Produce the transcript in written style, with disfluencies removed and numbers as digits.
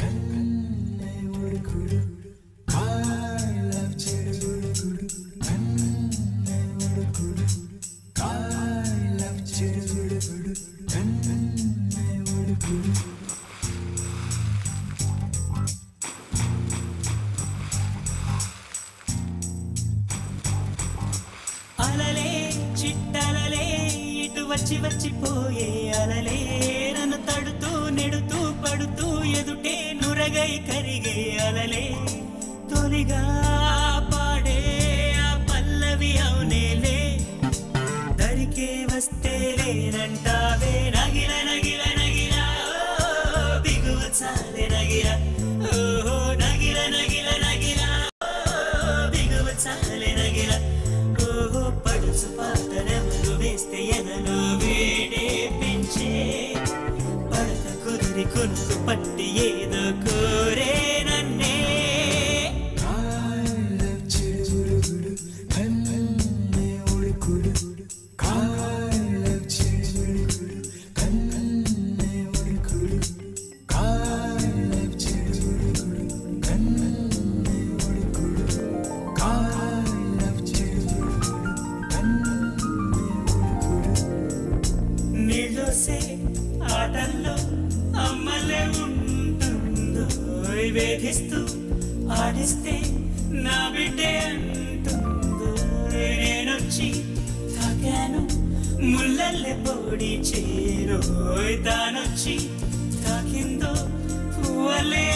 కన్నే ఉడుకుడు I love చెడుగుడు కన్నే ఉడుకుడు I love చెడుగుడు కన్నే ఉడుకుడు అలలే చిట్టలలే ఇటు వచ్చి వచ్చిపోయే అలలే నన్ను తడుతూ నెడుతూ పడుతూ ఎదుటే నురగై కరిగే అలలే తొలిగా పాడే ఆ పల్లవి అవునేలే దరికే వస్తే లేనంటావే నగిల నగిల నగిల బిగువ చాలే నగిల ఓహో నగిల నగిల నగిల బిగువ చాలే నగిల ఓహో పడుచు పాటలెవరు వేస్తే ఎదలో వేడే పెంచే పడత కుదిరి కొనుకు పట్టి ఏదో కోరే నన్నే నీళ్ళోసే ఆటల్లో అమ్మలే ఉంటుందో వేధిస్తూ ఆడిస్తే నా బిడ్డే అంటుందో నేనొచ్చి తాకాను ముళ్ళల్లే పొడి చేరోయ్ తానొచ్చి తాకిందో పువ్వలే